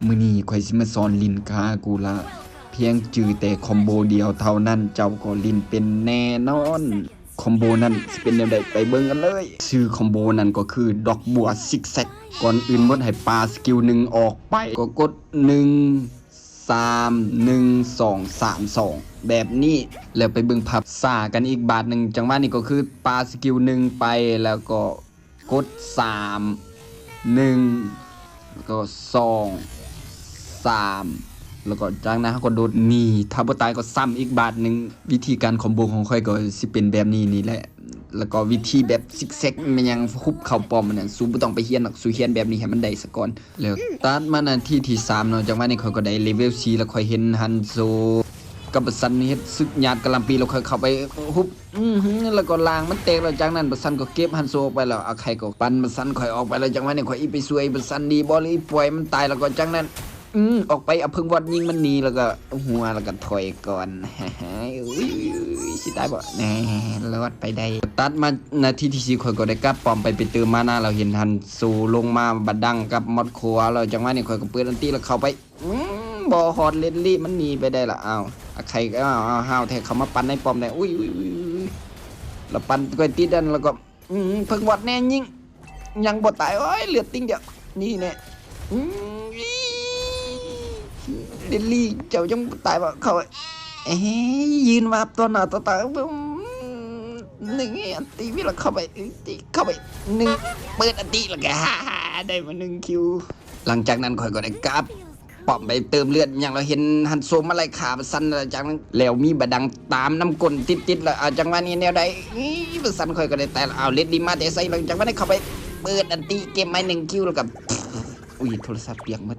มื้อนี้ข่อยสิมาสอนลิ้นกากูละเพียงจื้อแต่คอมโบเดียวเท่านั้นเจ้าก็ลิ้นเป็นแน่นอนคอมโบนั้นสิเป็นแนวใดไปเบิ่งกันเลยชื่อคอมโบนั้นก็คือดอกบัวซิกแซกก่อนอื่นหมดให้ปาสกิล1ออกไปก็กด1 3 1 2 3 2แบบนี้แล้วไปเบิ่งภาพซ่ากันอีกบาทนึงจังหวะนี้ก็คือปาสกิล1ไปแล้วก็กด3 1แล้วก็2 3แล้วก็จากนั้นเขาก็โดดหนีถ้าบ่ตายก็ซ้ำอีกบาทนึงวิธีการคอมโบของค่อยก็สิเป็นแบบนี้นี่แหละแล้วก็วิธีแบบซิกแซกมันยังคุบเข้าป้อมมันน่ะสู้บ่ต้องไปเฮียนหรอกสู้เฮียนแบบนี้ให้มันได้ซะก่อนแล้วตัดมานาทีที่3เนาะจังหวะนี้ค่อยก็ได้เลเวล4แล้วค่อยเห็นฮันโซกับบัดซันเฮ็ดศึกญาติกะลำปีแล้วค่อยเข้าไปฮุบแล้วก็ล้างมันแตกแล้วจากนั้นบัดซันก็เก็บฮันโซออกไปแล้วเอาใครก็ปั่นบัดซันค่อยออกไปแล้วจังหวะนี้ค่อยอีไปช่วยบัดซันดีบ่เลยปล่อยมันตายแล้วก็จากนั้นออกไปเอาพึ่งวอดยิงมันหนีแล้วก็หัวแล้วก็ถอยก่อนอุ้ยสิตายบ่แน่รอดไปได้ตัดมานาทีที่4ข่อยก็ได้กลับป้อมไปเติมมานาเราเห็นทันสู่ลงมาบัดดังกับมอดครัวแล้วจังหวะนี้ข่อยก็เปิดอันตีแล้วเข้าไปบ่ฮอดเลนลี่มันหนีไปได้ละอ้าวใครก็ห้าวแท้เขามาปั่นในป้อมได้อุ้ยแล้วปั่นก็ติดดันแล้วก็พึ่งวอดแน่ยิงยังบ่ตายโอ้ยเลือดติ้งเดียวนี่แน่เดลลี่เจ้าจังตายบ่เขายืนมาตัวหน้าตัวตาหนึ่งอันตีวิลเข้าไปหนึ่งเปิดอันตีแล้วก็ได้มา1คิวหลังจากนั้นข่อยก็ได้กลับป้อมไปเติมเลือดอย่างเราเห็นฮันโซมาไล่ขาบัดซันแล้วจากนั้นแล้วมีบัดดังตามน้ำกลติดแล้วจังหวะนี้แนวใดบัดซันข่อยก็ได้แต่เอาเลดดีมาแต่ใส่หลังจากนั้นเข้าไปเปิดอันตีเกมไม้1คิวแล้วก็อุ้ยโทรศัพท์เปียกหมด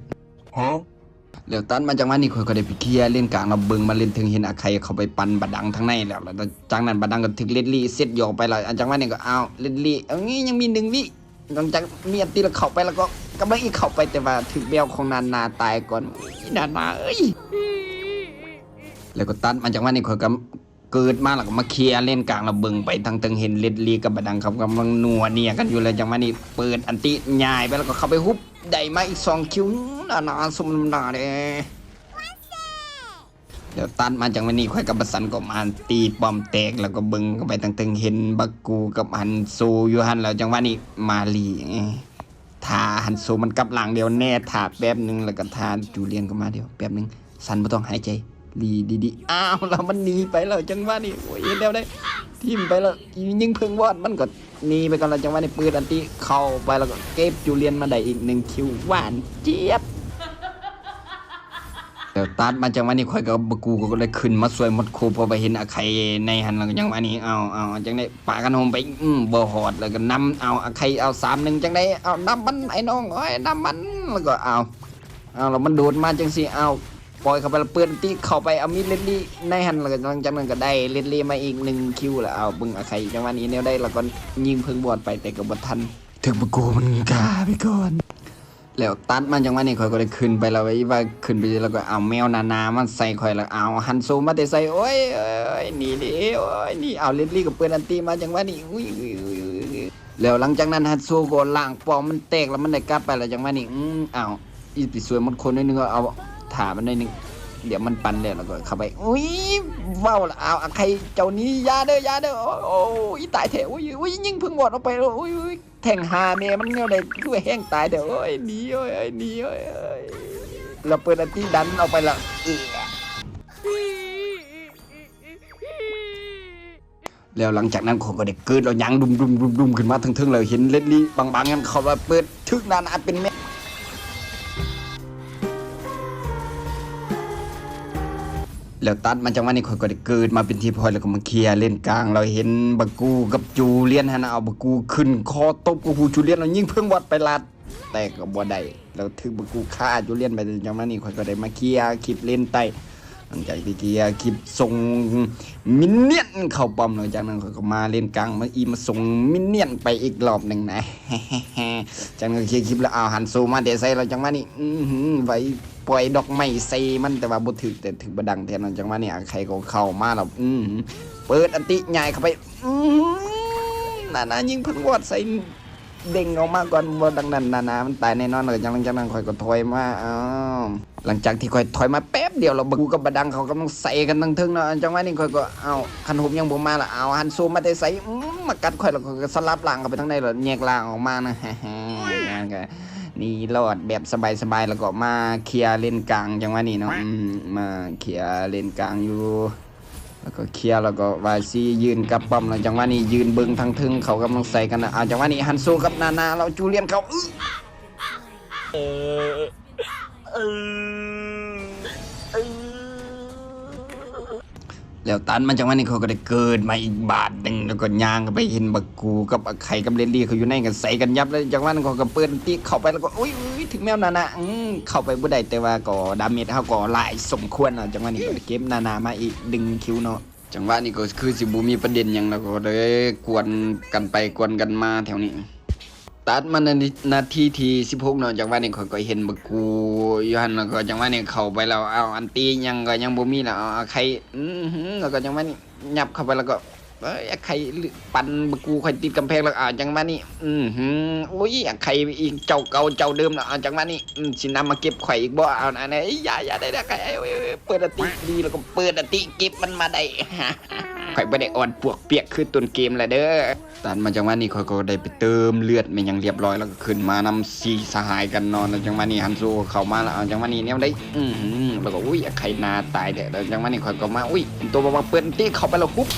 แล้วตันมาจังหวะนี้ข่อยก็ได้ไปเคลียร์เล่นกลางเราเบิ่งมาเล่นถึงเห็นอาใครเข้าไปปั่นบัดดังทั้งในแล้วจากนั้นบัดดังก็ถึงเลดลี่เซตหยอกไปแล้วจังหวะนี้ก็เอาเลดลี่เอางี้ยังมี1วิหลังจากมีอันตีแล้วเข้าไปแล้วก็กำลังอีกเข้าไปแต่ว่าถึงแมวของนาตายก่อนนาเอ้ยแล้วก็ตันมาจังหวะนี้ข่อยก็เกิดมาแล้วก็มาเคลียร์เล่นกลางเราเบิ่งไปทั้งตึงเห็นเลดลี่กับบัดดังเขากำลังนัวเนี่ยกันอยู่เลยจังหวะนี้เปิดอันติย้ายไปแล้วก็เข้าไปฮุบได้มาอีก2คิวนาสมนาเด้เดี๋ยวตันมาจังวันนี้ค่อยกับบัดซันก็มาตีป้อมแตกแล้วก็เบิ่งเข้าไปตั้งเห็นบักกูกับฮันโซอยู่หันแล้วจังหวะนี้มาลีทาฮันโซมันกลับหลังเดียวแน่ถาแป๊บนึงแล้วก็ทาจูเลียนก็มาเดียวแป๊บนึงซันบ่ต้องหายใจลีดีๆอ้าวแล้วมันหนีไปแล้วจังหวะนี้โอ้ยแล้วได้ทิ่มไปแล้วยิงเพิ่งวอดมันก็หนีไปก่อนแล้วจังหวะนี้ปืนอันติเข้าไปแล้วก็เก็บจูเลียนมาได้อีก1คิวหวานเจี๊ยบเดี๋ยวตัดมาจังหวะนี้ค่อยกับบักกูก็เลยขึ้นมาสวยหมดโคพอไปเห็นอาใครในหันแล้วจังหวะนี้เอาจังได้ปากันโฮมไปบ่ฮอดแล้วก็นำเอาอาใครเอา3-1จังได้เอานำมันไอ้น้องเอ้ยนำมันแล้วก็เอาแล้วมันโดดมาจังสิเอาปล่อยเข้าไปแล้วเปื้อนตีเข้าไปเอามีดเลดลี่ในหันแล้วก็หลังจากนั้นก็ได้เลดลี่มาอีก1คิวแล้วเอาบึ้งอาใครจังหวะนี้แนวได้แล้วก็ยิงเพิ่งบอดไปแต่ก็บ่ทันถึงบักกูมันกาไปก่อนแล้วตัดมันจังหวะนี้ข่อยก็ได้ขึ้นไปแล้วว่าขึ้นไปแล้วก็เอาแมวนามันใส่ข่อยแล้วเอาฮันโซมาแต่ใส่โอ้ยนี่ดิโอ้ยนี่เอาเลดลี่กับเปื้อนอันตีมาจังหวะนี้อุ้ยแล้วหลังจากนั้นฮันโซก็ล้างปอมมันแตกแล้วมันได้กลับไปแล้วจังหวะนี้เอาอีปิสวยหมดคนนิดนึงก็เอาถามันได้นึงเดี๋ยวมันปั่นแล้วก็เข้าไปอุ้ยว้าวละเอาใครเจ้านี้ยาเด้อโอ้ยตายแถวอุ้ยยิงพึ่งหมดออกไปอุ้ยแทงหาเมียมันเงี้ยเลยคือแห้งตายเด้อหนีหนีเราเปิดอันที่ดันเอาไปละแล้วหลังจากนั้นเขาก็ได้เกิดเรายังดุมขึ้นมาทึ่งๆเลยเห็นเลดลี่บางๆงั้นเขาว่าเปิดทึกนานเป็นแม่แล้วตัดมาจังหวะนี้ข่อยก็ได้เกิดมาเป็นที่พอยแล้วก็มาเคลียร์เล่นกลางเราเห็นบักกูกับจูเลียนฮะนะเอาบักกูขึ้นคอตบกับจูเลียนเรายิงเพิ่งวัดไปลัดแต่ก็บ่ได้แล้วถึงบักกูฆ่าจูเลียนไปจังหวะนี้ข่อยก็ได้มาเคลียร์คลิปเล่นไตหลังจากที่เคลียร์คลิปส่งมินเนี่ยนเข้าป้อมแล้วจากนั้นข่อยก็มาเล่นกลางมาส่งมินเนี่ยนไปอีกรอบนึงนะจากนั้นเคลียร์คลิปแล้วเอาหันโซมาเดใส่เราจังหวะนี้ไว้ปล่อยดอกไม้ใส่มันแต่ว่าบ่ถึกแต่ถึกบ่ดังแทนนั้นจังว่านี่ใครก็เข้ามาแล้วเปิดอันติใหญ่เข้าไปนั่นยิงเพิ่นวอดใส่ เด้งออกมาก่อนบ่ดังนั้นนามันตายแน่นอนเลยหลังจากนั้นข่อยก็ถอยมาหลังจากที่ข่อยถอยมาแป๊บเดียวเราบักกูกับบดังเขากำลังใส่กันทั้งทึงเนาะจังหวะนี้ข่อยก็คันหุบยังบ่มาละหันซูมมาแต่ใส่มากัดข่อยแล้วก็สลับล่างเข้าไปทางในแล้วแยกล่างออกมานะงานก็นี่รอดแบบสบายๆแล้วก็มาเคลียร์เลนกลางจังหวะนี้เนาะมาเคลียร์เลนกลางอยู่แล้วก็เคลียร์แล้วก็วาซียืนกับป้อมแล้วจังหวะนี้ยืนเบิ่งทางทึงเขากำลังใส่กันนะจังหวะนี้ฮันซูกับนาเราจูเลียนเขาแล้วตันมันจังหวะนี้เขาก็ได้เกิดมาอีกบาทหนึ่งแล้วก็ย่างไปเห็นบักกูกับไข่กับเลนลี่เขาอยู่ในกันใส่กันยับแล้วจังหวะนั้นเขาก็เปิดตีเข้าไปแล้วก็อุ้ยถึงแมวนาเข้าไปบ่ได้แต่ว่าก็ดาเมจเขาก็หลายสมควรจังหวะนี้ก็เก็บนามาอีกดึงคิวเนาะจังหวะนี้ก็คือสิบ่มีประเด็นหยังแล้วก็เลยกวนกันไปกวนกันมาแถวนี้ตัดมาในนาทีที่16เนาะจังหวะนี้เขาก็เห็นบักกูอยู่หั่นแล้วก็จังหวะนี้เข้าไปแล้วอันตียังก็ยังบ่มีแล้วใครแล้วก็จังหวะนี้ยับเข้าไปแล้วก็ใครปั่นบักกูค่อยติดกำแพงแล้วจังหวะนี้โอ้ยใครอีกเจ้าเก่าเจ้าเดิมแล้วจังหวะนี้สินำมาเก็บไข่อีกบ่อันไหนอย่าได้ใครเปิดอติดีแล้วก็เปิดอติเก็บมันมาได้ข่อยบ่ได้อ่อนปวกเปียกคือต้นเกมแล้วเด้อตัดมาจังหวะนี้ข่อยก็ได้ไปเติมเลือดมันยังเรียบร้อยแล้วก็ขึ้นมานำสีสหายกันนอนแล้วจังหวะนี้ฮันซูเข้ามาแล้วจังหวะนี้แนวได้แล้วก็อุ้ยใครนาตายเด้อแล้วจังหวะนี้ข่อยก็มาอุ้ยตัวบ่เปิดตีเข้าไปแล้วปุ๊บ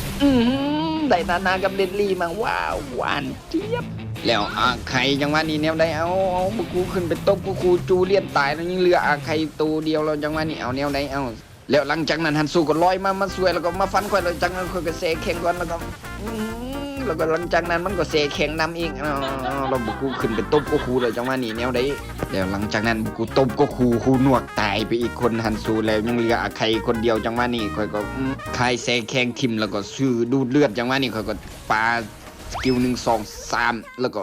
ได้นากับเดนลี่มาว้าวหวานเจี๊ยบแล้วใครจังหวะนี้แนวได้เอาบุกูขึ้นไปตบกูจูเลียนตายแล้วยังเหลือใครตัวเดียวแล้วจังหวะนี้เอาแนวได้เอาแล้วหลังจากนั้นฮันซูก็ลอยมาสวยแล้วก็มาฟันข่อยแล้วจังนั้นข่อยก็เสกแข่งก่อนแล้วก็หลังจากนั้นมันก็เสกแข่งนำอีกเราบุกูขึ้นไปตบกูเลยจังหวะนี้แนวได้แล้วหลังจากนั้นบุกูตบกูหนวกตายไปอีกคนฮันซูแล้วยังเหลือใครคนเดียวจังหวะนี้ข่อยก็คายเสกแข่งทิมแล้วก็ซื้อดูดเลือดจังหวะนี้ข่อยก็ปาสกิล1 2 3แล้วก็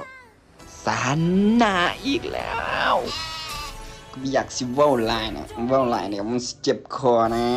สานหน้าอีกแล้วอยากสิเว้าลายนะเว้าลายเนี่ยมันเจ็บคอนะ